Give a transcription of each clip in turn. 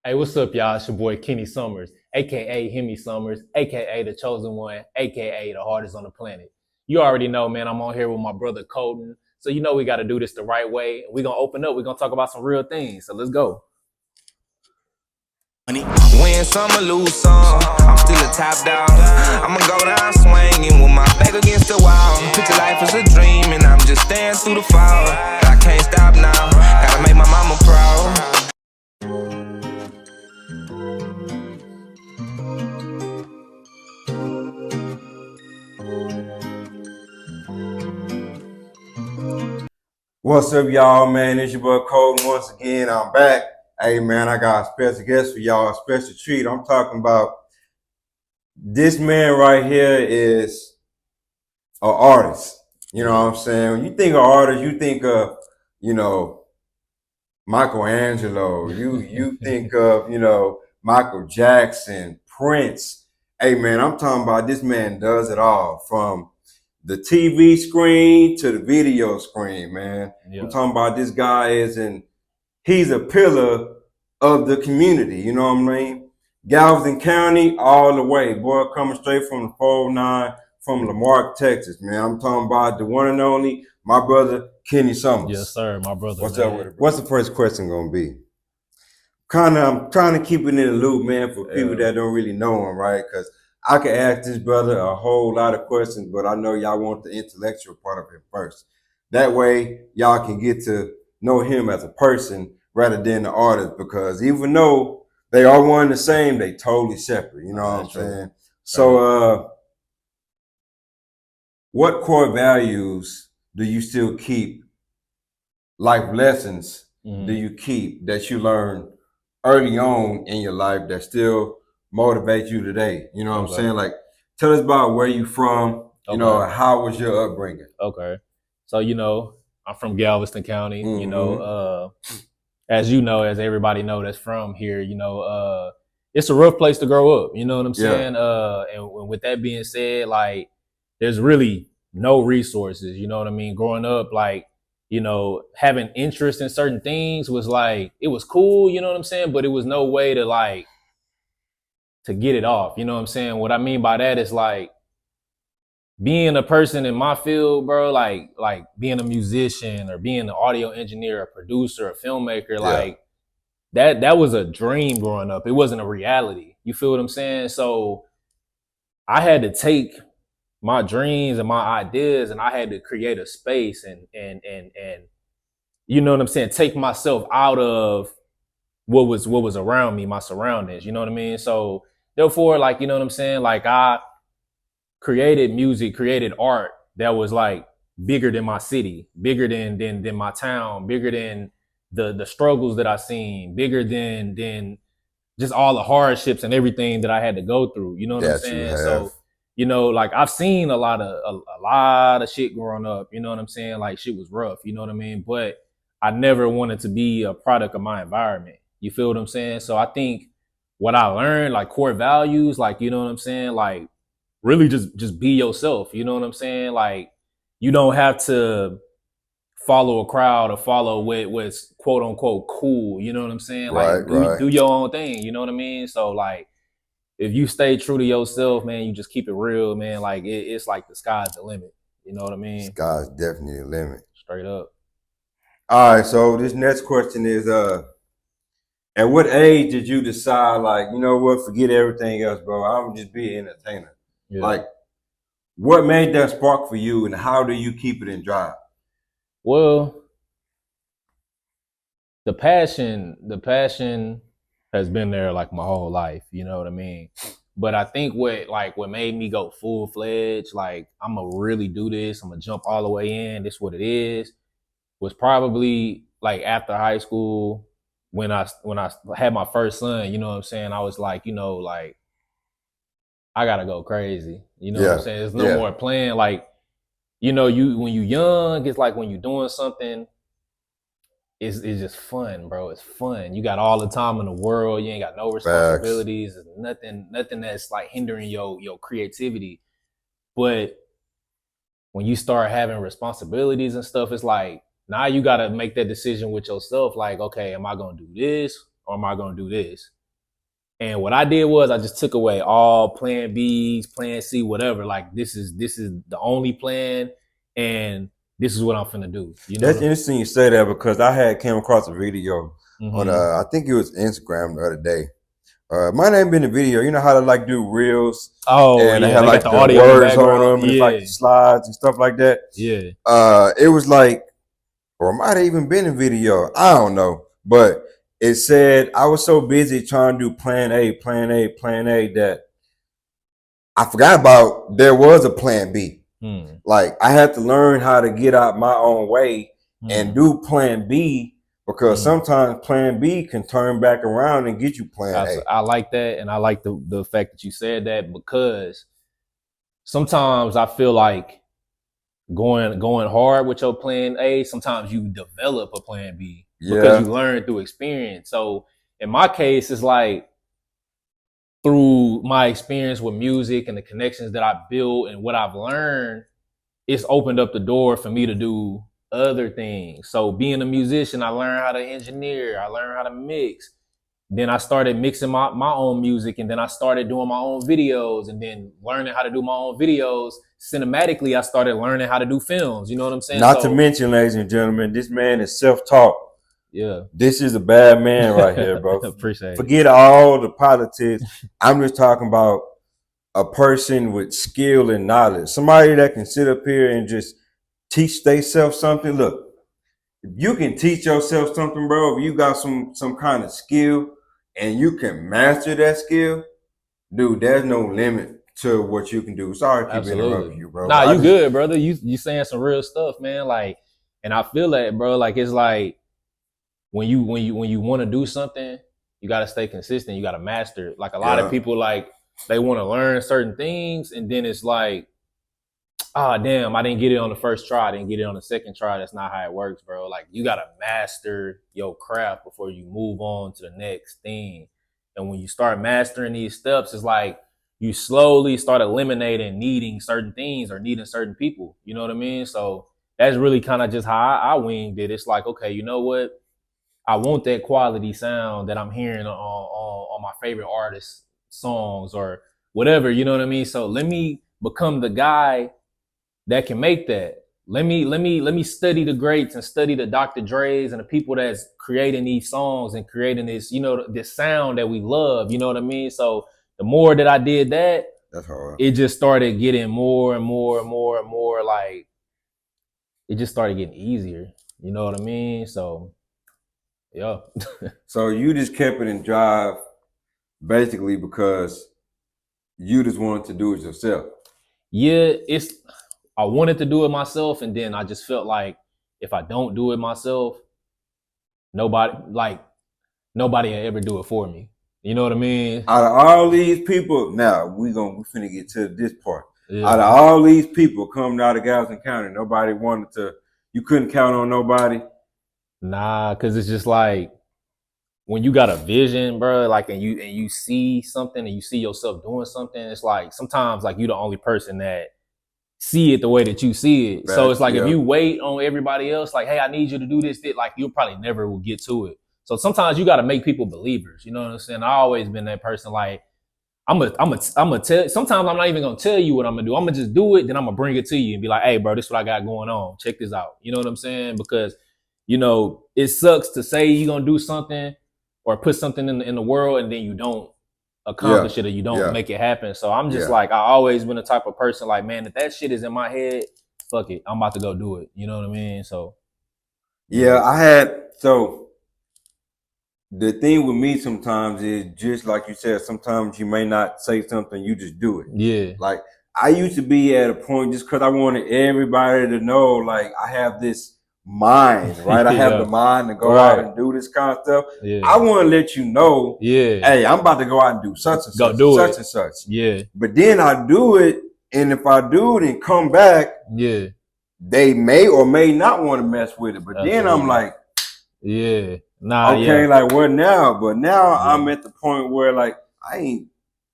Hey, what's up, y'all? It's your boy Kenny Summers, aka Hemi Summers, aka the chosen one, aka the hardest on the planet. You already know, man. I'm on here with my brother Colton, so you know we got to do this the right way. We're gonna open up. We're gonna talk about some real things. So let's go. Win some or lose some, I'm still a top dog. I'ma go down swinging with my back against the wall. Picture life as a dream and I'm just staring through the fall. I can't stop now, gotta make my mama proud. What's up, y'all, man? It's your boy Colton once again. I'm back. Hey, man, I got a special guest for y'all, a special treat. I'm talking about this man right here is an artist. You know what I'm saying? When you think of artists, you think of, Michelangelo. You think of, Michael Jackson, Prince. Hey, man, I'm talking about this man does it all from the TV screen to the video screen, man. Yeah. I'm talking about this guy he's a pillar of the community, you know what I mean? Galveston County all the way, boy, coming straight from the 409 from Lamarck, Texas, man. I'm talking about the one and only, my brother, Kinny Summers. Yes, sir, my brother. What's man. up with it? What's the first question gonna be? I'm trying to keep it in the loop, man, for people that don't really know him, right? Because I could ask this brother a whole lot of questions, but I know y'all want the intellectual part of it first. That way, y'all can get to know him as a person rather than the artist, because even though they are one and the same, they totally separate. You know what I'm saying? So, what core values do you still keep? Life lessons do you keep that you learned early on in your life that still motivate you today? You know what I'm saying? Like, tell us about where you from, you know, how was your upbringing? Okay. So, I'm from Galveston County, as you know, as everybody know that's from here, it's a rough place to grow up. You know what I'm saying? And with that being said, like, there's really no resources. You know what I mean? Growing up, like, having interest in certain things was like, it was cool. You know what I'm saying? But it was no way to get it off. You know what I'm saying? What I mean by that is like, being a person in my field, bro, like being a musician or being an audio engineer, a producer, a filmmaker, like that was a dream growing up. It wasn't a reality. You feel what I'm saying? So I had to take my dreams and my ideas and I had to create a space and you know what I'm saying, take myself out of what was around me, my surroundings, you know what I mean? So therefore, like, you know what I'm saying? Like, I created music, created art that was like bigger than my city, bigger than my town, bigger than the struggles that I seen, bigger than just all the hardships and everything that I had to go through. You know what I'm saying? So, like, I've seen a lot of shit growing up. You know what I'm saying? Like, shit was rough. You know what I mean? But I never wanted to be a product of my environment. You feel what I'm saying? So I think what I learned, like core values, like, you know what I'm saying? Like, really just be yourself. You know what I'm saying? Like, you don't have to follow a crowd or follow what's quote unquote cool. You know what I'm saying? Like, do your own thing. You know what I mean? So, like, if you stay true to yourself, man, you just keep it real, man. Like, it's like the sky's the limit. You know what I mean? Sky's definitely the limit. Straight up. All right, so this next question is, at what age did you decide, like, you know what, forget everything else, bro, I'm just be an entertainer? Yeah. Like, what made that spark for you and how do you keep it in drive? Well, the passion has been there like my whole life, you know what I mean? But I think what made me go full fledged, like, I'm gonna really do this, I'm gonna jump all the way in, this is what it is, was probably like after high school when I had my first son. You know what I'm saying? I was like, like, I gotta go crazy. You know what I'm saying? There's no more playing. Like, when you young, it's like when you're doing something, it's just fun, bro. It's fun. You got all the time in the world. You ain't got no responsibilities. Nothing that's like hindering your creativity. But when you start having responsibilities and stuff, it's like, now you got to make that decision with yourself. Like, okay, am I going to do this or am I gonna do this? And what I did was I just took away all plan B's, plan C, whatever. Like this is the only plan, and this is what I'm finna do. You know, That's interesting you say that because I had came across a video on mm-hmm. I think it was Instagram the other day. Might not have been a video. You know how to like do reels, Oh and they yeah, have they like got the audio in the words on background. them, and it's Yeah, like the slides and stuff like that. yeah. It was like, or it might have even been a video. I don't know, but it said I was so busy trying to do plan A, plan A, plan A that I forgot about there was a plan B. Like I had to learn how to get out my own way and do plan B because sometimes plan B can turn back around and get you plan A. I like that, and I like the fact that you said that because sometimes I feel like going hard with your plan A, sometimes you develop a plan B because you learn through experience. So in my case, it's like through my experience with music and the connections that I built and what I've learned, it's opened up the door for me to do other things. So being a musician, I learned how to engineer, I learned how to mix. Then I started mixing my own music, and then I started doing my own videos, and then learning how to do my own videos. Cinematically, I started learning how to do films. You know what I'm saying? Not to mention, ladies and gentlemen, this man is self-taught. Yeah. This is a bad man right here, bro. Appreciate Forget all the politics. I'm just talking about a person with skill and knowledge. Somebody that can sit up here and just teach themselves something. Look, if you can teach yourself something, bro, if you got some kind of skill and you can master that skill, dude, there's no limit to what you can do. Sorry to keep interrupting you, bro. Nah, you good, brother. You saying some real stuff, man. Like, and I feel that, bro. Like it's like when you want to do something, you got to stay consistent. You got to master it. Like a lot of people, like they want to learn certain things, and then it's like, ah, damn, I didn't get it on the first try. I didn't get it on the second try. That's not how it works, bro. Like you got to master your craft before you move on to the next thing. And when you start mastering these steps, it's like you slowly start eliminating needing certain things or needing certain people. You know what I mean? So that's really kind of just how I winged it. It's like, okay, you know what? I want that quality sound that I'm hearing on my favorite artist's songs or whatever. You know what I mean? So let me become the guy that can make that. Let me study the greats and study the Dr. Dre's and the people that's creating these songs and creating this, you know, this sound that we love. You know what I mean? So the more that I did that, that's hard. It just started getting more and more and more and more like it just started getting easier. You know what I mean? So yeah. So you just kept it in drive basically because you just wanted to do it yourself. Yeah, I wanted to do it myself, and then I just felt like if I don't do it myself, nobody will ever do it for me. You know what I mean? Out of all these people, now we finna get to this part. Yeah. Out of all these people coming out of Galveston County, nobody wanted to. You couldn't count on nobody. Nah, cause it's just like when you got a vision, bro, like and you see something and you see yourself doing something, it's like sometimes like you the only person that see it the way that you see it. So it's like if you wait on everybody else, like, hey, I need you to do this, like you'll probably never will get to it. So sometimes you got to make people believers. You know what I'm saying? I always been that person. Like I'm a tell. Sometimes I'm not even gonna tell you what I'm gonna do. I'm gonna just do it. Then I'm gonna bring it to you and be like, hey, bro, this is what I got going on. Check this out. You know what I'm saying? Because you know it sucks to say you're gonna do something or put something in the world and then you don't accomplish it or you don't make it happen. So I'm just like, I always been the type of person like, man, if that shit is in my head, fuck it, I'm about to go do it. You know what I mean? So so the thing with me sometimes is just like you said, sometimes you may not say something, you just do it. Yeah. Like I used to be at a point just because I wanted everybody to know, like I have this mind, right? I have the mind to go out and do this kind of stuff. Yeah. I want to let you know, hey, I'm about to go out and do such and such, such and such. Yeah. But then I do it, and if I do it and come back, they may or may not want to mess with it. But then I'm like, like what now? But now I'm at the point where like I ain't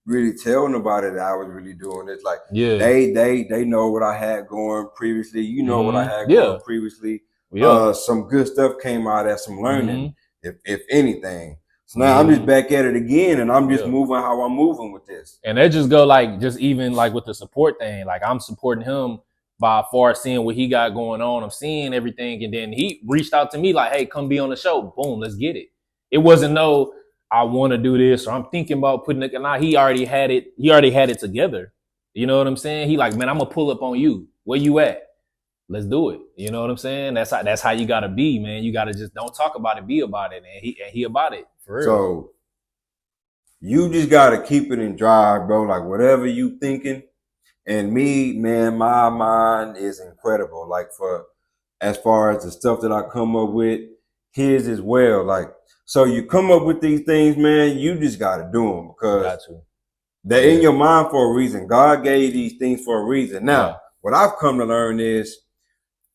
really tell nobody that I was really doing this. Like they know what I had going previously. You know what I had going previously. Some good stuff came out of some learning, if anything. So now I'm just back at it again, and I'm just moving how I'm moving with this. And that just go like, just even like with the support thing, like I'm supporting him by far, seeing what he got going on. I'm seeing everything. And then he reached out to me like, hey, come be on the show. Boom, let's get it. It wasn't no, I want to do this, or I'm thinking about putting it. Nah, he already had it. He already had it together. You know what I'm saying? He like, man, I'm gonna pull up on you. Where you at? Let's do it. You know what I'm saying? That's how you gotta be, man. You gotta just don't talk about it, be about it. And he about it. For real. So you just gotta keep it in drive, bro. Like whatever you thinking. And me, man, my mind is incredible. Like for as far as the stuff that I come up with, his as well. Like, so you come up with these things, man, you just gotta do them because they're in your mind for a reason. God gave these things for a reason. Now, what I've come to learn is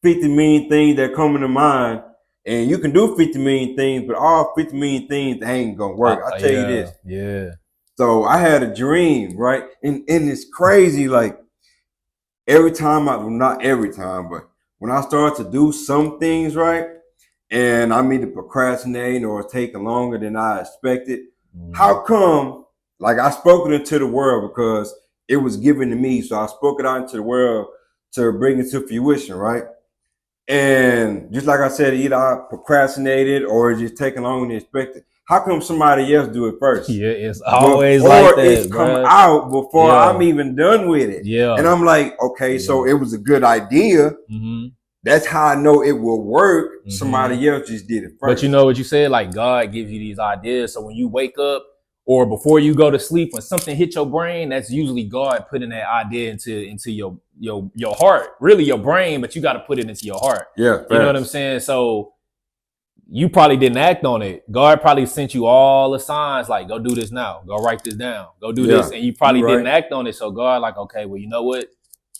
50 million things that come into mind, and you can do 50 million things, but all 50 million things ain't gonna work. I'll tell you this. Yeah. So I had a dream, right? And it's crazy, like every time not every time, but when I start to do some things right, and I'm either procrastinating or taking longer than I expected, how come, like I spoke it into the world because it was given to me. So I spoke it out into the world to bring it to fruition, right? And just like I said, either I procrastinated or it's just taking longer than expected. How come somebody else do it first? Yeah, it's always like that. It's come out before I'm even done with it. Yeah. And I'm like, okay, so it was a good idea. That's how I know it will work. Somebody else just did it first. But you know what you said? Like God gives you these ideas. So when you wake up or before you go to sleep, when something hits your brain, that's usually God putting that idea into your heart. Really your brain, but you got to put it into your heart. Yeah. You know what I'm saying? So you probably didn't act on it. God probably sent you all the signs like, go do this now. Go write this down. Go do this. And you probably didn't act on it. So God like, okay, well, you know what?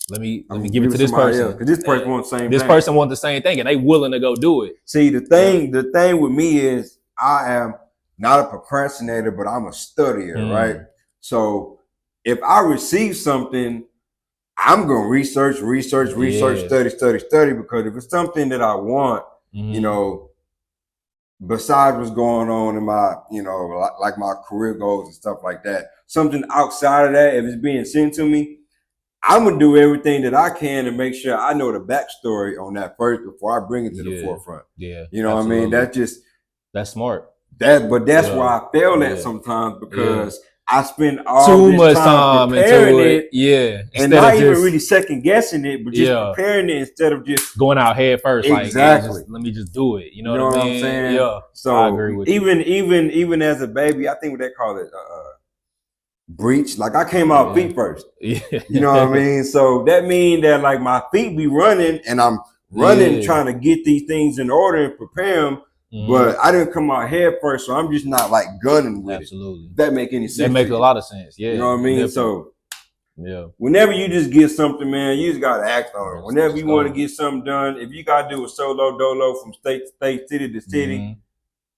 Let me give it to this person. Because this person wants the same thing. This person wants the same thing and they willing to go do it. See, the thing with me is I am not a procrastinator, but I'm a studier, right? So if I receive something, I'm going to research, study, because if it's something that I want, you know, besides what's going on in my, you know, like my career goals and stuff like that, something outside of that, if it's being sent to me, I'm going to do everything that I can to make sure I know the backstory on that first before I bring it to the forefront. Yeah. You know what I mean? That's smart. But that's why I fail at sometimes because I spend all too this much time preparing it. Yeah. And not even really second guessing it, but just preparing it instead of just going out head first. Exactly. Like, let me just do it. You know what I I'm mean? saying? Yeah. So I agree with you. Even as a baby, I think what they call it, breach. Like I came out feet first. Yeah. You know what I mean? So that means that like my feet be running and I'm running trying to get these things in order and prepare them. But I didn't come out head first, so I'm just not like gunning with it. If that make any sense? That makes a lot of sense. Yeah. You know what I mean? Definitely. So whenever you just get something, man, you just gotta act on it. Whenever you want to get something done, if you gotta do a solo dolo from state to state, city to city,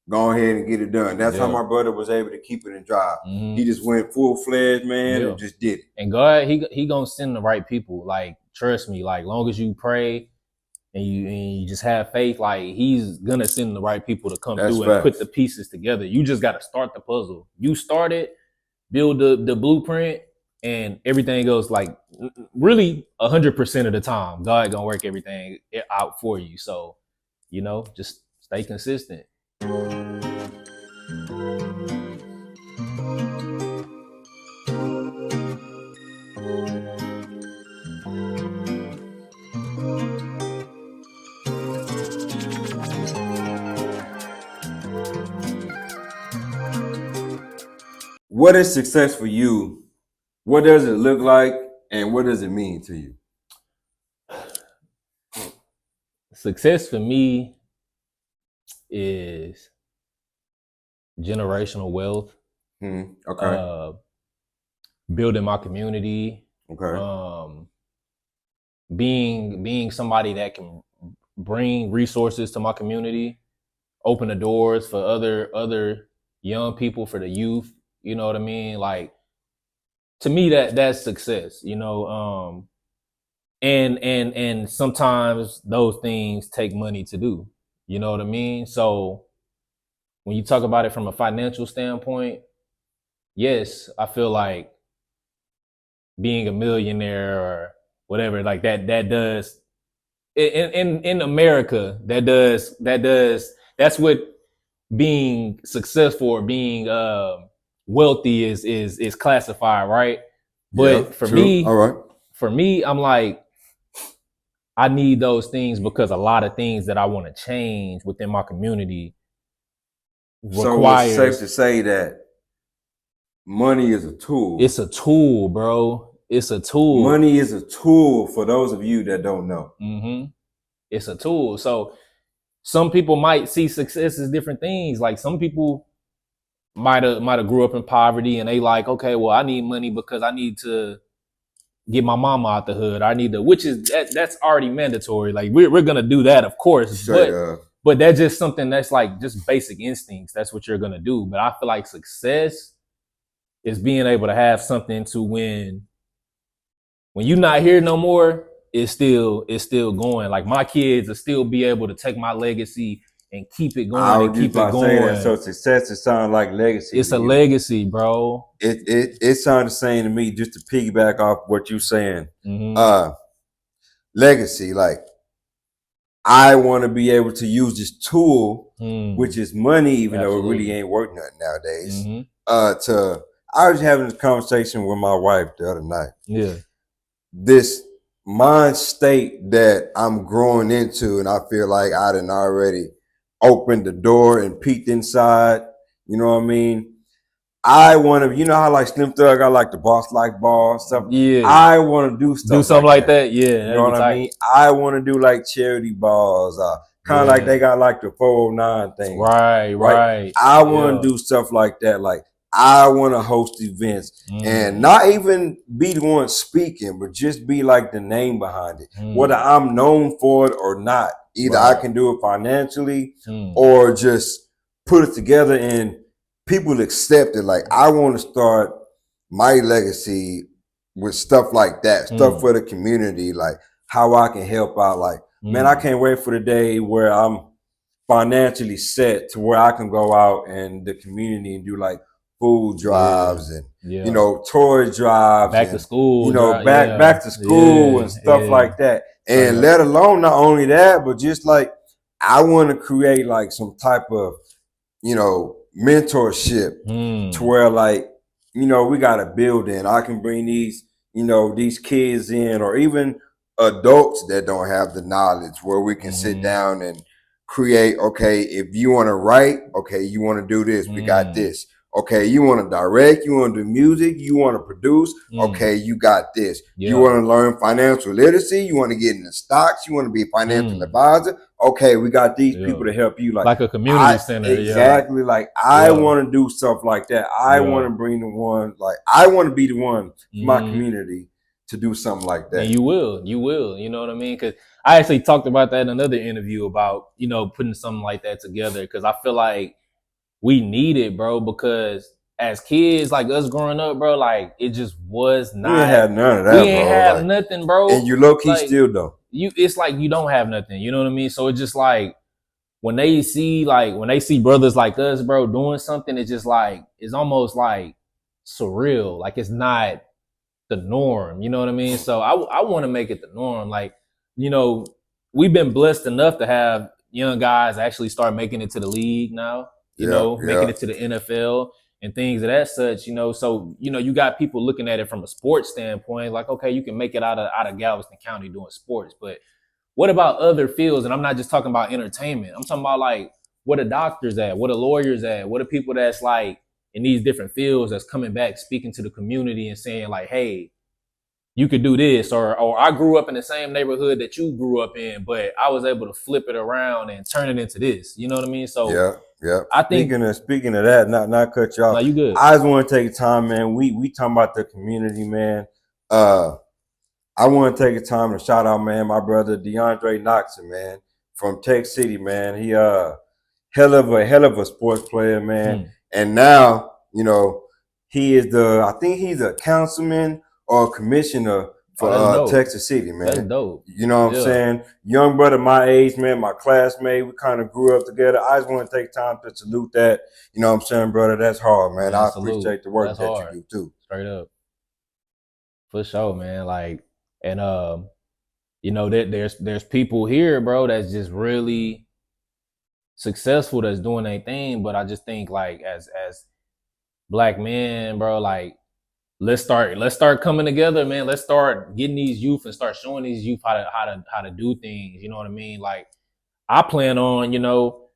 go ahead and get it done. That's how my brother was able to keep it in drive. He just went full-fledged, man, and just did it. And God, he gonna send the right people. Like, trust me, like long as you pray and you just have faith, like he's gonna send the right people to come through and put the pieces together. You just gotta start the puzzle. You start it, build the blueprint, and everything goes like really 100% of the time. God gonna work everything out for you. So, you know, just stay consistent. What is success for you? What does it look like? And what does it mean to you? Success for me is generational wealth. Okay. Building my community. Okay. Being somebody that can bring resources to my community, open the doors for other young people, for the youth. You know what I mean? Like, to me, that's success, you know. And sometimes those things take money to do. You know what I mean? So when you talk about it from a financial standpoint, yes, I feel like being a millionaire or whatever, like that does in America, that's what being successful or being wealthy is classified, right? But for me, all right. for me, I'm like, I need those things because a lot of things that I want to change within my community requires. So it's safe to say that money is a tool. It's a tool, bro. It's a tool. Money is a tool for those of you that don't know. Mm-hmm. It's a tool. So some people might see success as different things. Like some people might have grew up in poverty and they like, okay, well, I need money because I need to get my mama out the hood. I need to, which is that's already mandatory. Like we're gonna do that, of course. But that's just something that's like just basic instincts. That's what you're gonna do. But I feel like success is being able to have something to when you're not here no more, it's still going. Like my kids will still be able to take my legacy and keep it going and keep it going. That. So success, it sounds like legacy. It's a legacy, bro. It sounds the same to me. Just to piggyback off what you're saying, legacy. Like I want to be able to use this tool, which is money, even though it really ain't worth nothing nowadays. I was having this conversation with my wife the other night. Yeah, this mind state that I'm growing into, and I feel like I done already opened the door and peeked inside. You know what I mean? I want to, you know how like Slim Thug, I like the boss like ball stuff. Yeah, I want to do something like that. Yeah, you know what I mean? I want to do like charity balls, kind of like they got like the 409 thing. Right. I want to do stuff like that. Like I want to host events and not even be the one speaking, but just be like the name behind it. Whether I'm known for it or not, either I can do it financially or just put it together and people accept it. Like I want to start my legacy with stuff like that, stuff for the community, like how I can help out. Like, man, I can't wait for the day where I'm financially set to where I can go out and the community and do like food drives and you know, toy drives, back to school, you know, back to school and stuff like that. And let alone not only that, but just like I want to create like some type of, you know, mentorship to where like, you know, we got a building. I can bring these, you know, these kids in, or even adults that don't have the knowledge, where we can sit down and create. Okay, if you want to write, okay, you want to do this, we got this. Okay, you want to direct, you want to do music, you want to produce, okay, you got this. You want to learn financial literacy, you want to get into stocks, you want to be a financial advisor, okay, we got these people to help you. Like a community center. Exactly. Like I want to do stuff like that. I want to bring the one, like I want to be the one for my community to do something like that. And you will, you know what I mean? Because I actually talked about that in another interview about, you know, putting something like that together, because I feel like we need it, bro, because as kids, like us growing up, bro, like it just was not. We ain't had none of that, we ain't have nothing, bro. And you low key like, still don't. It's like you don't have nothing. You know what I mean? So it's just like when they see brothers like us, bro, doing something, it's just like it's almost like surreal. Like it's not the norm. You know what I mean? So I want to make it the norm. Like, you know, we've been blessed enough to have young guys actually start making it to the league now. You know, making it to the NFL and things of that such, you know. So, you know, you got people looking at it from a sports standpoint, like, okay, you can make it out of Galveston County doing sports. But what about other fields? And I'm not just talking about entertainment. I'm talking about like what are doctors at? What are lawyers at? What are people that's like in these different fields that's coming back, speaking to the community and saying like, hey, you could do this, or I grew up in the same neighborhood that you grew up in, but I was able to flip it around and turn it into this. You know what I mean? So yeah. I think speaking of that, not cut you off. No, you good. I just want to take time, man. We talking about the community, man. I want to take a time to shout out, man, my brother DeAndre Knoxon, man, from Tech City, man. He hell of a sports player, man. And now, you know, he is I think he's a councilman or a commissioner for Texas City, man. That's dope. You know what I'm saying? Young brother, my age, man, my classmate, we kind of grew up together. I just want to take time to salute that. You know what I'm saying, brother? That's hard, man. I appreciate the work that you do too. Straight up. For sure, man. Like, and you know, there's people here, bro, that's just really successful, that's doing their thing. But I just think, like, as Black men, bro, like, let's start coming together, man. Let's start getting these youth and start showing these youth how to do things. You know what I mean? Like, I plan on, you know,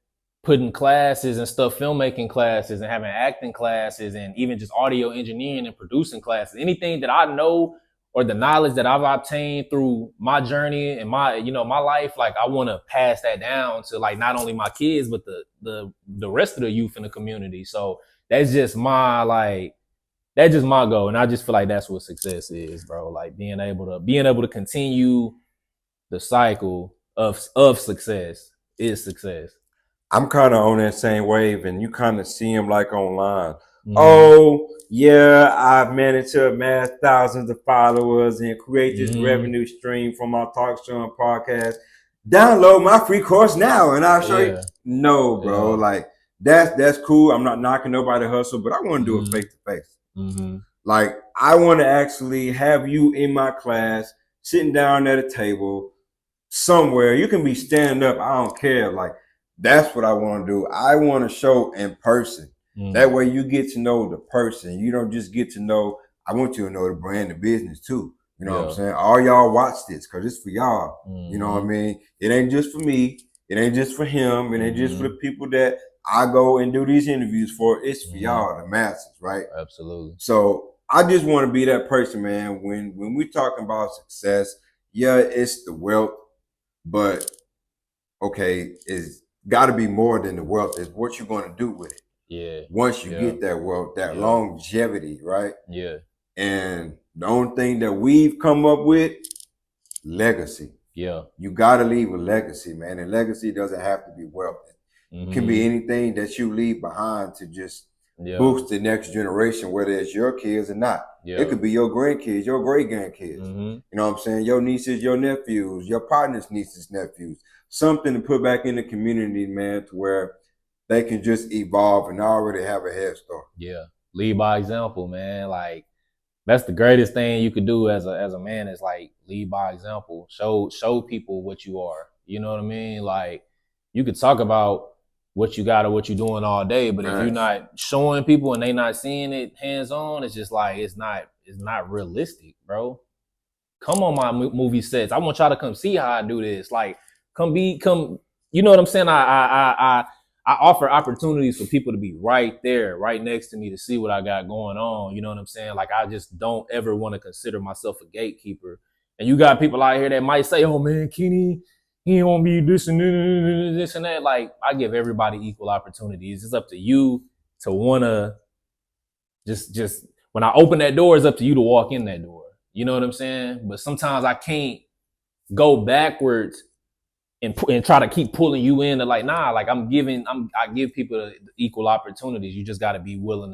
putting classes and stuff, filmmaking classes and having acting classes and even just audio engineering and producing classes. Anything that I know or the knowledge that I've obtained through my journey and my, you know, my life, like, I want to pass that down to, like, not only my kids, but the rest of the youth in the community. So that's just my goal. And I just feel like that's what success is, bro. Like, being able to continue the cycle of success is success. I'm kind of on that same wave, and you kind of see him like online. Mm-hmm. Oh, yeah, I've managed to amass thousands of followers and create this revenue stream from my talk show and podcast. Download my free course now, and I'll show you. No, bro, like, that's cool. I'm not knocking nobody hustle, but I want to do it face to face. Like, I want to actually have you in my class, sitting down at a table somewhere. You can be standing up. I don't care. Like, that's what I want to do. I want to show in person. That way you get to know the person. You don't just get to know. I want you to know the brand, the business too. You know what I'm saying? All y'all watch this because it's for y'all. You know what I mean? It ain't just for me. It ain't just for him. It ain't just for the people that I go and do these interviews for. It's for y'all, the masses, right? Absolutely. So I just want to be that person, man. When we talking about success, yeah, it's the wealth, but okay, it's got to be more than the wealth. It's what you're going to do with it. Yeah. Once you get that wealth, that longevity, right? Yeah. And the only thing that we've come up with, legacy. Yeah. You got to leave a legacy, man. And legacy doesn't have to be wealth. It can be anything that you leave behind to just boost the next generation, whether it's your kids or not. It could be your grandkids, your great grandkids. You know what I'm saying? Your nieces, your nephews, your partner's nieces, nephews. Something to put back in the community, man, to where they can just evolve and already have a head start. Yeah. Lead by example, man. Like, that's the greatest thing you could do as a man, is like lead by example. Show people what you are. You know what I mean? Like, you could talk about what you got or what you're doing all day, but if you're not showing people and they not seeing it hands on, it's just like, it's not realistic, bro. Come on my movie sets. I want y'all to come see how I do this. Like, come, you know what I'm saying? I offer opportunities for people to be right there, right next to me, to see what I got going on. You know what I'm saying? Like, I just don't ever want to consider myself a gatekeeper. And you got people out here that might say, oh man, Kinny, he don't be this and this and that. Like, I give everybody equal opportunities. It's up to you to want to just when I open that door, it's up to you to walk in that door. You know what I'm saying? But sometimes I can't go backwards and try to keep pulling you in to, like, nah, like, I give people equal opportunities. You just got to be willing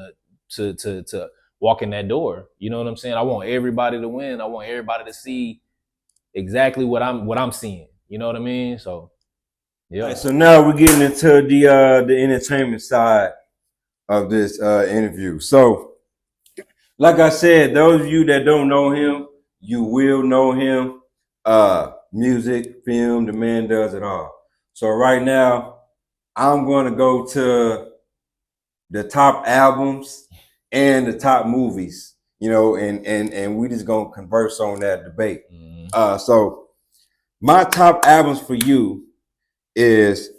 to walk in that door. You know what I'm saying? I want everybody to win. I want everybody to see exactly what I'm seeing. You know what I mean? So, yeah. Right, so now we're getting into the entertainment side of this interview. So, like I said, those of you that don't know him, you will know him. Music, film, the man does it all. So right now, I'm going to go to the top albums and the top movies, you know, and we just going to converse on that debate. So my top albums for you is,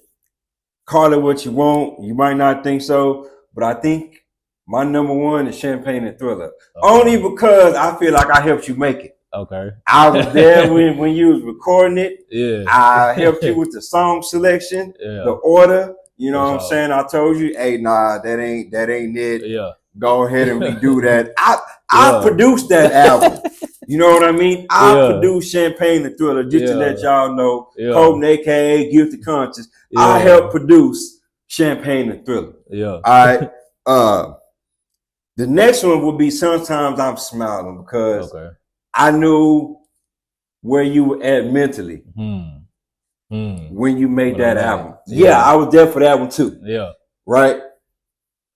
call it what you want. You might not think so, but I think my number one is Champagne and Thriller. Okay. Only because I feel like I helped you make it. Okay. I was there when you was recording it. Yeah. I helped you with the song selection, the order. You know what I'm saying? I told you, hey, nah, that ain't it. Yeah. Go ahead and redo that. I produced that album. You know what I mean? I produced Champagne and Thriller, just to let y'all know. Colton, aka Guilty Conscience. I helped produce Champagne and Thriller. Yeah. All right. The next one would be Sometimes I'm Smiling, because I knew where you were at mentally when you made What that I made. album. Yeah, I was there for that one too. Yeah. Right?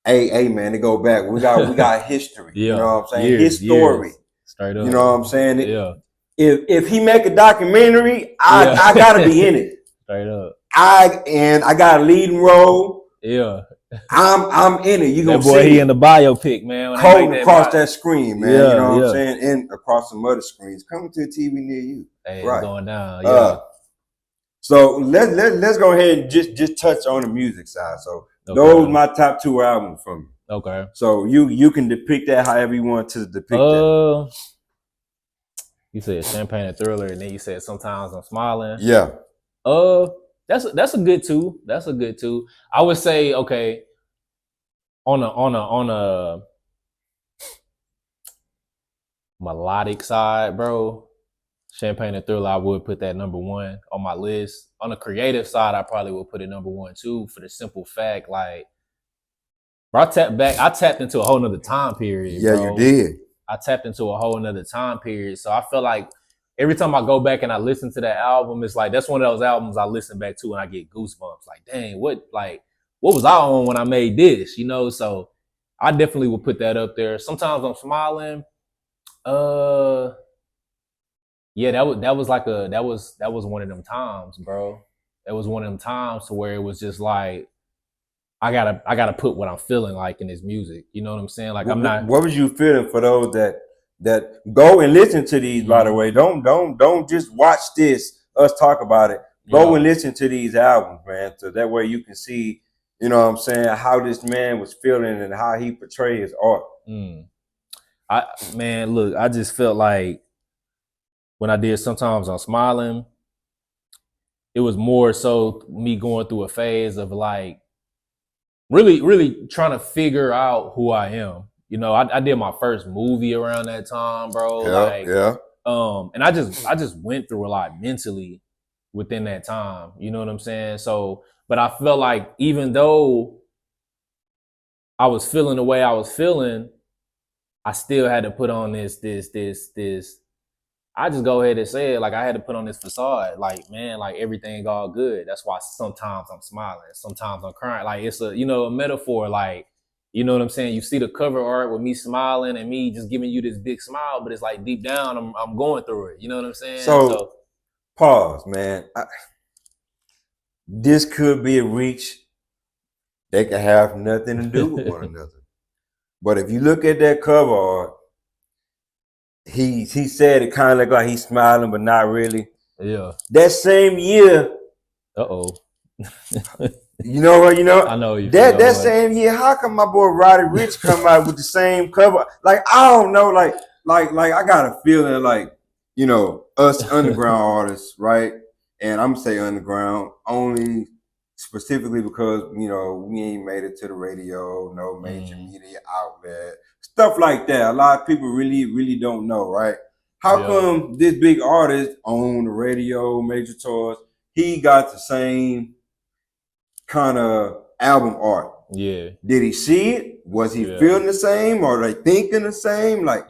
Hey, man, to go back. We got history. Yeah. You know what I'm saying? Years, His story. years. Straight up. You know what I'm saying? Yeah. If he make a documentary, I gotta be in it. Straight up. I got a leading role. Yeah. I'm in it. You gonna that boy, see he in the biopic, man. cold across that screen, man. Yeah, you know what I'm saying? And across some other screens. Coming to a TV near you. Hey, right. It's going down. Yeah. So let's go ahead and just touch on the music side. So those my top 2 albums from you. Okay. So you can depict that however you want to depict that. You said Champagne and Thriller, and then you said Sometimes I'm Smiling. Yeah. That's a good 2. That's a good 2. I would say, okay, on a melodic side, bro, Champagne and Thriller, I would put that number 1 on my list. On the creative side, I probably would put it number 1 too, for the simple fact, like, bro, I tapped into a whole nother time period. Yeah, bro. You did. I tapped into a whole nother time period. So I feel like every time I go back and I listen to that album, it's like, that's one of those albums I listen back to and I get goosebumps. Like, dang, what was I on when I made this? You know, so I definitely would put that up there. Sometimes I'm Smiling. Yeah, that was one of them times, bro. That was one of them times to where it was just like, I gotta put what I'm feeling like in this music. You know what I'm saying? Like, I'm not. What was you feeling for those that go and listen to these? By the way, don't just watch us talk about it. Go and listen to these albums, man. So that way you can see, you know what I'm saying, how this man was feeling and how he portrayed his art. Look, I just felt like when I did Sometimes I'm Smiling, it was more so me going through a phase of like, really trying to figure out who I am. You know, I did my first movie around that time, bro. And I just went through a lot mentally within that time. You know what I'm saying? So, but I felt like even though I was feeling the way I was feeling, I still had to put on this. I just go ahead and say it, like, I had to put on this facade, like, man, like, everything all good. That's why sometimes I'm smiling, sometimes I'm crying. Like, it's a metaphor, like, you know what I'm saying? You see the cover art with me smiling and me just giving you this big smile, but it's like deep down, I'm going through it. You know what I'm saying? So pause, man. This could be a reach. They can have nothing to do with one another. But if you look at that cover art, he said it kind of looked like he's smiling, but not really. Yeah. That same year. You know what? You know. I know you. That same year, how come my boy Roddy Ricch come out with the same cover? Like, I don't know. Like I got a feeling like, you know, us underground artists, right? And I'm gonna say underground only specifically because, you know, we ain't made it to the radio, no major media outlet. Stuff like that. A lot of people really don't know, right? How come this big artist on the radio, major tours, he got the same kind of album art? Yeah. Did he see it? Was he feeling the same? Or they thinking the same? Like,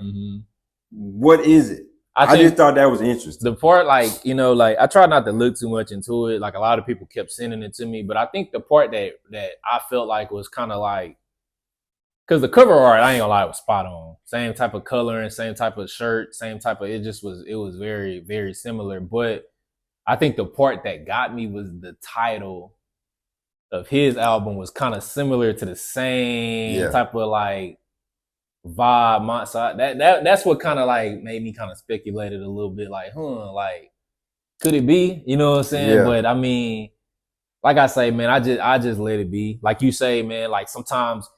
what is it? I just thought that was interesting. The part, like, you know, like, I try not to look too much into it. Like, a lot of people kept sending it to me, but I think the part that I felt like was kind of like, because the cover art, I ain't gonna lie, was spot on. Same type of color and same type of shirt, same type of, it was very, very similar. But I think the part that got me was the title of his album was kind of similar to the same type of like vibe. So that's what kind of like made me kind of speculated a little bit, like, like, could it be? You know what I'm saying? Yeah. But I mean, like I say, man, I just let it be. Like you say, man, like sometimes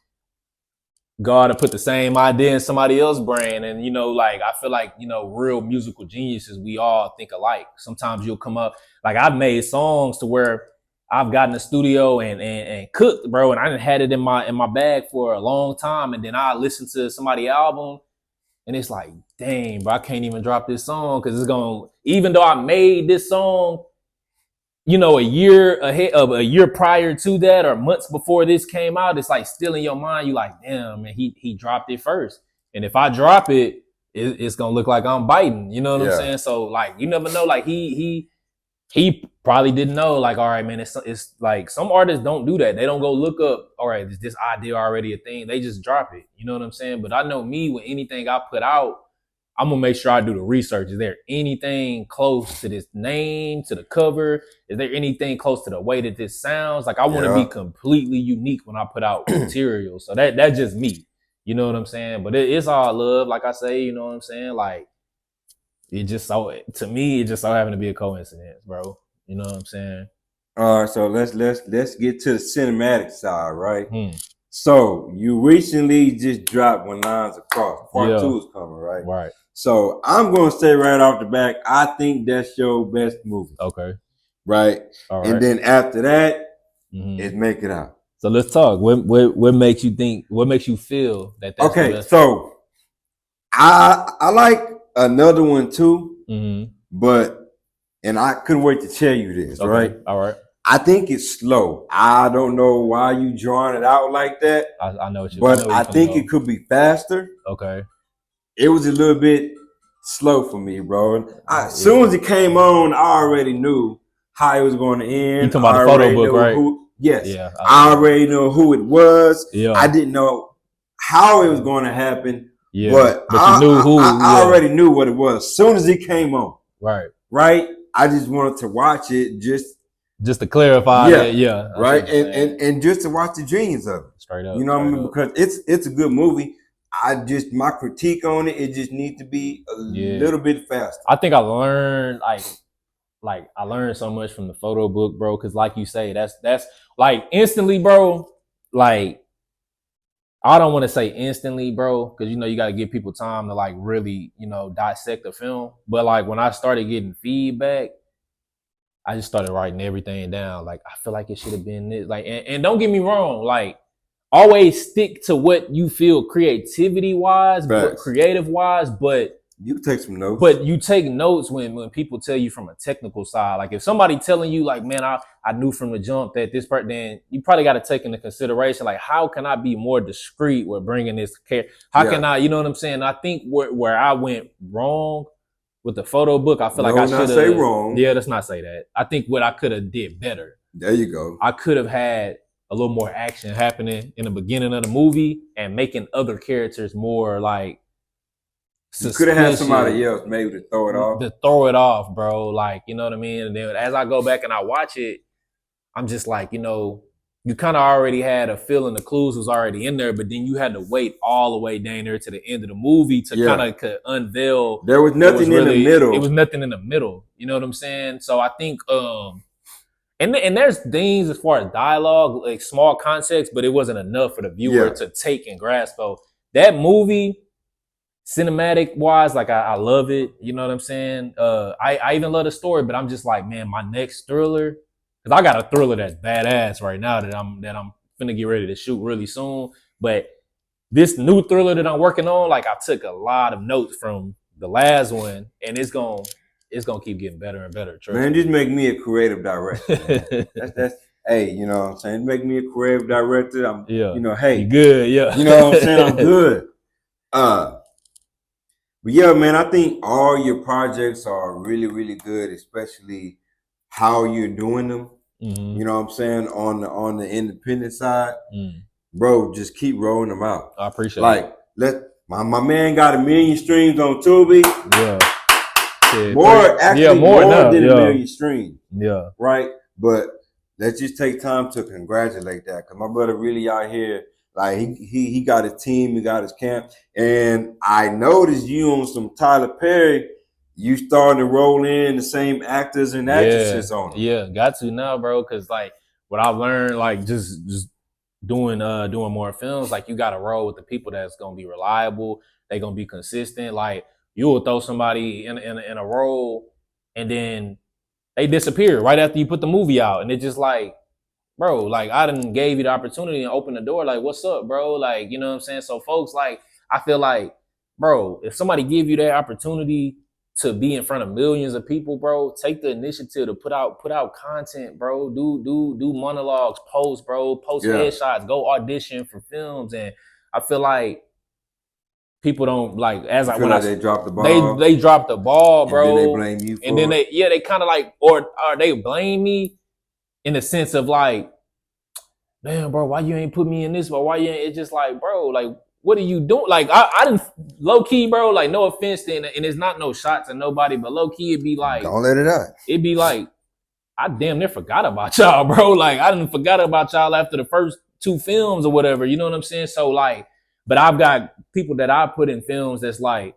God will put the same idea in somebody else's brain. And, you know, like, I feel like, you know, real musical geniuses, we all think alike. Sometimes you'll come up, like, I've made songs to where I've gotten in the studio and cooked, bro. And I done had it in my bag for a long time. And then I listen to somebody's album and it's like, dang, bro, I can't even drop this song. Cause it's going, even though I made this song, you know, a year prior to that or months before this came out, it's like still in your mind. You like, damn, man, he dropped it first. And if I drop it, it's gonna look like I'm biting. You know what I'm saying? So like, you never know. Like he probably didn't know. Like, all right, man, it's like some artists don't do that. They don't go look up. All right, is this idea already a thing? They just drop it. You know what I'm saying? But I know me, with anything I put out, I'm gonna make sure I do the research. Is there anything close to this name, to the cover? Is there anything close to the way that this sounds? Like, I want to be completely unique when I put out material. So that's just me. You know what I'm saying? But it's all love. Like I say, you know what I'm saying? Like, it just so, to me, it just so happened to be a coincidence, bro. You know what I'm saying? All right, so let's get to the cinematic side, right? So you recently just dropped When Lines Across. Part 2 is coming, right? Right. So I'm gonna say right off the back, I think that's your best movie. Okay. Right. All right. And then after that, is Make It Out. So let's talk. What makes you think? What makes you feel that? That's okay. So I like another one too, but and I couldn't wait to tell you this. Okay. Right. All right. I think it's slow. I don't know why you drawing it out like that. I know what you. But I think it could be faster. Okay. It was a little bit slow for me, bro. As soon as it came on, I already knew how it was going to end. You talking about the photo book, right? Yes. Yeah. I already know who it was. Yeah. I didn't know how it was going to happen. Yeah. But you knew who. I already knew what it was. As soon as it came on. Right. Right. I just wanted to watch it just to clarify. Yeah. Right. And just to watch the genius of it. Straight up. You know what I mean? Because it's a good movie. My critique on it just needs to be a little bit faster. I think I learned like I learned so much from the photo book, bro. Cause like you say, that's like instantly, bro. Like, I don't want to say instantly, bro, because you know you got to give people time to like really, you know, dissect the film. But like when I started getting feedback, I just started writing everything down. Like, I feel like it should have been this. Like, and don't get me wrong, like, always stick to what you feel creativity wise, creative wise, but you take some notes. But you take notes when people tell you from a technical side. Like, if somebody telling you like, man, I knew from the jump that this part, then you probably got to take into consideration, like, how can I be more discreet with bringing this care? How can I, you know what I'm saying? I think where I went wrong with the photo book, I feel like I should have. Say wrong. Yeah, let's not say that. I think what I could have did better. There you go. I could have had a little more action happening in the beginning of the movie and making other characters more like suspicious. You could have had somebody else maybe to throw it off. To throw it off, bro. Like, you know what I mean? And then as I go back and I watch it, I'm just like, you know, you kind of already had a feeling the clues was already in there, but then you had to wait all the way down there to the end of the movie to kind of unveil. There was nothing in the middle. It was nothing in the middle. You know what I'm saying? So I think, and there's things as far as dialogue, like small context, but it wasn't enough for the viewer to take and grasp. So that movie, cinematic wise, like I love it. You know what I'm saying? I even love the story, but I'm just like, man, my next thriller, because I got a thriller that's badass right now that I'm finna get ready to shoot really soon. But this new thriller that I'm working on, like I took a lot of notes from the last one, and it's gonna keep getting better and better. Man, just make me a creative director. that's hey, you know what I'm saying? Make me a creative director. I'm you know, hey, you good, yeah. You know what I'm saying? I'm good. But yeah, man, I think all your projects are really, really good, especially how you're doing them. You know what I'm saying? On the independent side. Bro, just keep rolling them out. I appreciate it. Like, my man got 1 million streams on Tubi. Yeah. More than 1 million streams. Yeah. Right? But let's just take time to congratulate that. Cause my brother really out here, like he got his team, he got his camp. And I noticed you on some Tyler Perry, you starting to roll in the same actors and actresses on them. Yeah, got to now, bro. Cause like what I learned, like just doing more films, like you gotta roll with the people that's gonna be reliable, they gonna be consistent. Like you will throw somebody in a role and then they disappear right after you put the movie out. And it's just like, bro, like I done gave you the opportunity and opened the door. Like, what's up, bro? Like, you know what I'm saying? So folks, like, I feel like, bro, if somebody give you that opportunity to be in front of millions of people, bro, take the initiative to put out content, bro. Do monologues, post headshots, go audition for films. And I feel like people don't like as I feel when like I they dropped the ball. they dropped the ball, bro. And then they blame you for and then it. they kind of like or they blame me in the sense of like, damn, bro, why you ain't put me in this? But why you ain't? It's just like, bro, like, what are you doing? Like, I didn't low key, bro. Like, no offense, and it's not no shot to nobody, but low key, it'd be like, Don't let it out. It'd be like, I damn near forgot about y'all, bro. Like, I didn't forgot about y'all after the first 2 films or whatever. You know what I'm saying? So like, but I've got people that I put in films that's like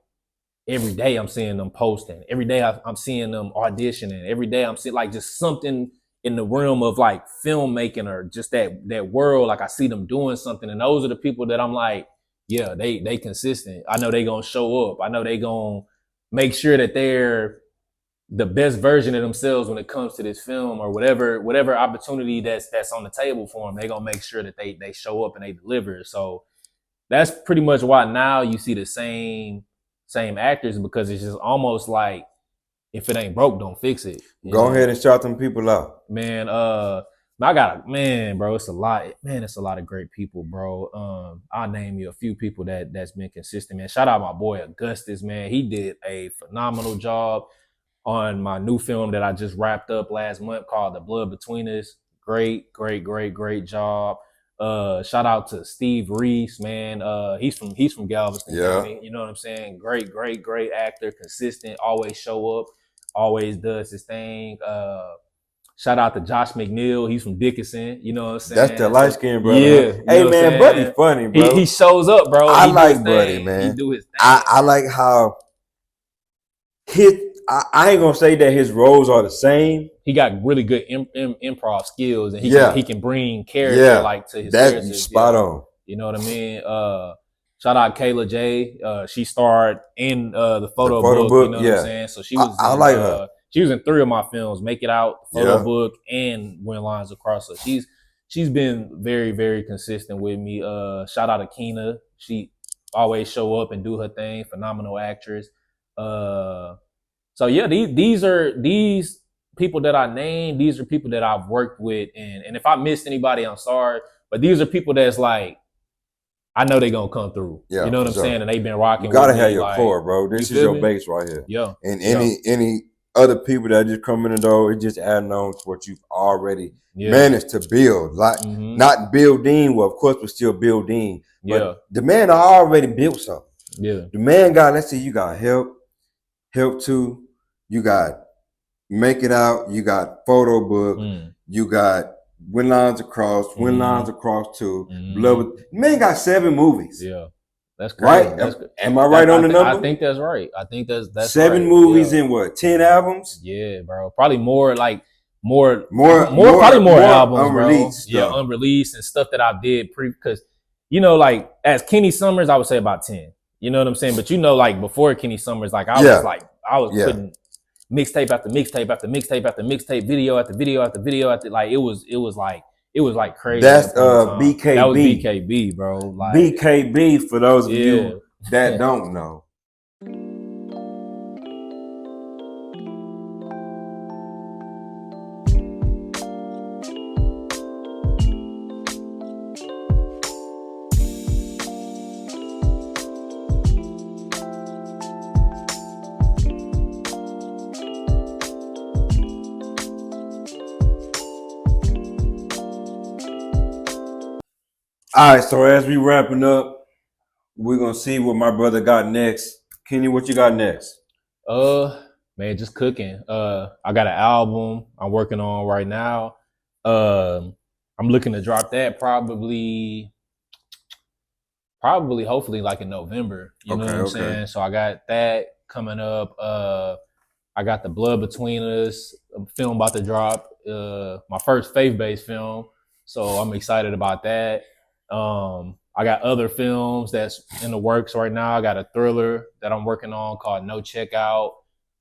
every day I'm seeing them posting. Every day I'm seeing them auditioning. Every day I'm seeing like just something in the realm of like filmmaking or just that world. Like I see them doing something, and those are the people that I'm like, yeah, they consistent. I know they gonna show up. I know they gonna make sure that they're the best version of themselves when it comes to this film or whatever opportunity that's on the table for them. They gonna make sure that they show up and they deliver. So that's pretty much why now you see the same actors, because it's just almost like if it ain't broke, don't fix it. Go ahead and shout them people out. Man, I got bro, it's a lot. Man, it's a lot of great people, bro. I'll name you a few people that's been consistent, man. Shout out my boy Augustus, man. He did a phenomenal job on my new film that I just wrapped up last month called The Blood Between Us. Great job. Shout out to Steve Reese, man. He's from Galveston County. You know what I'm saying? Great actor, consistent, always show up, always does his thing. Shout out to Josh McNeil. He's from Dickinson. You know what I'm saying? That's the light skinned brother. Yeah. Huh? Hey man, Buddy's funny, bro. He shows up, bro. I like Buddy, man. He do his thing. I like how I ain't gonna say that his roles are the same. He got really good improv skills, and he can bring character like to his characters. That's spot on. You know what I mean? Shout out Kayla J. She starred in the photo book. You know what I'm saying? So she was. I like her. She was in 3 of my films: Make It Out, Photo Book, and When Lines Across. So she's been very consistent with me. Shout out to Kina. She always show up and do her thing. Phenomenal actress. So yeah, these people that I named, these are people that I've worked with, and if I missed anybody, I'm sorry. But these are people that's like, I know they're gonna come through. Yeah, you know what I'm saying? And they've been rocking. You gotta with have me, your like, core, bro. This is your base right here. Yeah. And any other people that just come in the door, it's just adding on to what you've already managed to build. Like not building, well, of course we're still building. But the man already built something. Yeah. The man got, let's see, you got help to. You got Make It Out, you got Photo Book, you got When Lines Across, When Lines Across 2, Blood. Man got 7 movies. Yeah, that's crazy. Right? Am I right on the number? I think that's right. I think that's 7 right. movies in what? 10 albums? Yeah, bro. Probably more like more albums, unreleased. Bro. Yeah, unreleased and stuff that I did because like as Kenny Summers, I would say about 10. You know what I'm saying? But like before Kenny Summers, like I was putting mixtape after mixtape after mixtape after mixtape, video after video after video after, like it was like crazy. That's BKB. That was BKB, bro. Like, BKB for those of you that don't know. All right, so as we wrapping up, we're gonna see what my brother got next. Kenny, what you got next? Man, just cooking. I got an album I'm working on right now. I'm looking to drop that probably hopefully like in November. You know what I'm saying? So I got that coming up. I got The Blood Between Us, a film about to drop. My first faith-based film. So I'm excited about that. I got other films that's in the works right now. I got a thriller that I'm working on called No Checkout.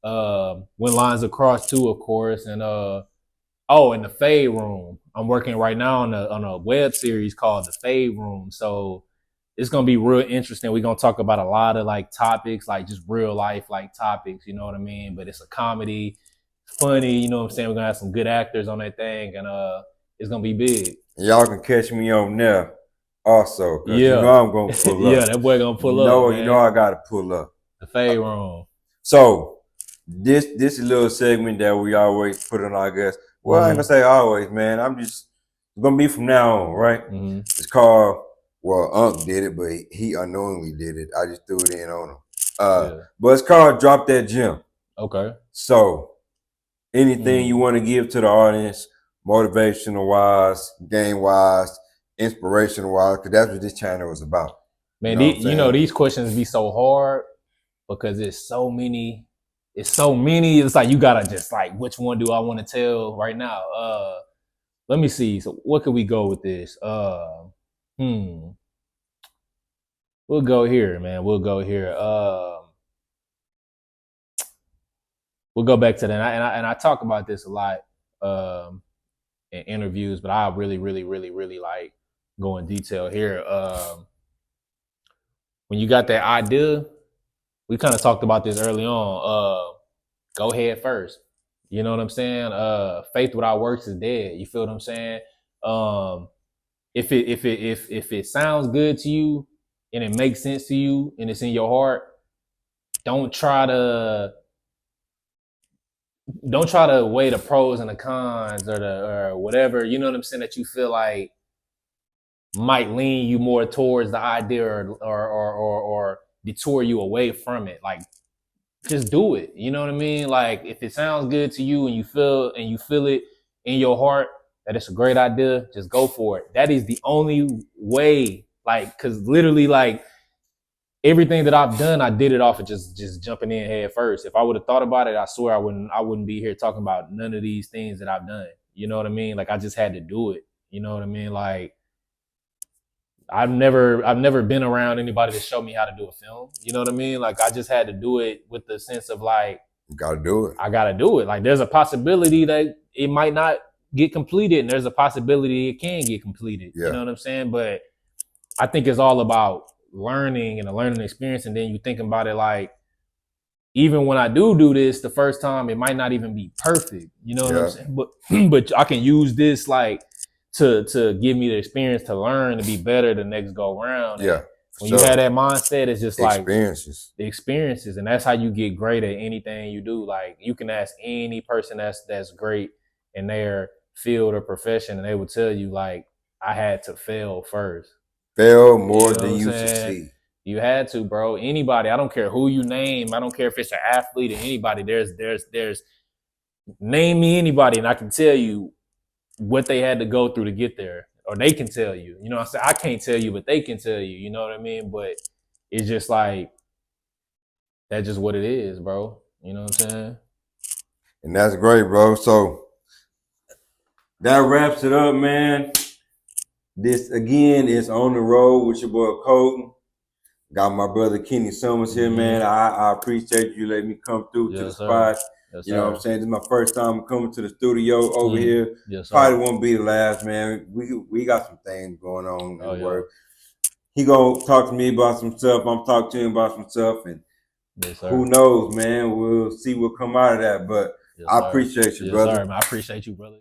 When Lines Across 2, of course, and in The Fade Room. I'm working right now on a web series called The Fade Room. So it's gonna be real interesting. We're gonna talk about a lot of like topics, like just real life like topics, you know what I mean? But it's a comedy, funny, you know what I'm saying? We're gonna have some good actors on that thing, and it's gonna be big. Y'all can catch me on there also, because Yeah. you know I'm gonna pull up. Yeah, that boy gonna pull up, man. You know I gotta pull up. The fade room. So this is a little segment that we always put on our guests. Well, I ain't gonna say always, man. I'm just gonna be from now on, right? It's called, well, Unc did it, but he unknowingly did it. I just threw it in on him. But it's called Drop That Gem. Okay. So anything you want to give to the audience, motivational wise, game wise, inspirational wise, because that's what this channel is about. Man, you know these questions be so hard because it's so many. It's like you gotta just like, which one do I want to tell right now? Let me see. So what could we go with this? We'll go here, man. We'll go here. We'll go back to that. And I talk about this a lot in interviews, but I really like go in detail here. When you got that idea, we kind of talked about this early on. Go head first. You know what I'm saying? Faith without works is dead. You feel what I'm saying? If it sounds good to you and it makes sense to you and it's in your heart, don't try to weigh the pros and the cons or whatever, you know what I'm saying, that you feel like might lean you more towards the idea or detour you away from it. Like, just do it. You know what I mean? Like, if it sounds good to you and you feel it in your heart that it's a great idea, just go for it. That is the only way. Like, cause literally, like, everything that I've done, I did it off of just jumping in head first. If I would have thought about it, I swear I wouldn't be here talking about none of these things that I've done. You know what I mean? Like, I just had to do it. You know what I mean? Like, I've never been around anybody to show me how to do a film. You know what I mean? Like, I just had to do it with the sense of like, you gotta do it. I gotta do it. Like, there's a possibility that it might not get completed, and there's a possibility it can get completed. Yeah. You know what I'm saying? But I think it's all about learning and a learning experience. And then you think about it like, even when I do this the first time, it might not even be perfect. You know what I'm saying? But I can use this like to give me the experience to learn to be better the next go round. Yeah. When you have that mindset, it's just like the experiences, and that's how you get great at anything you do. Like, you can ask any person that's great in their field or profession, and they will tell you like, I had to fail first. Fail more than you succeed. You had to, bro. Anybody, I don't care who you name. I don't care if it's an athlete or anybody. There's name me anybody, and I can tell you what they had to go through to get there, or they can tell you. You know what I'm saying? I can't tell you, but they can tell you. You know what I mean? But it's just like, that's just what it is, bro. You know what I'm saying? And that's great, bro. So that wraps it up, man. This again is On the Road with your boy Colton. Got my brother Kinny Summers here, man. I appreciate you letting me come through to the spot. You know what I'm saying? This is my first time coming to the studio over here. Probably won't be the last, man. We got some things going on in the work. He gonna talk to me about some stuff. I'm talking to him about some stuff, and who knows, man? We'll see what come out of that. But I appreciate you, brother. I appreciate you, brother.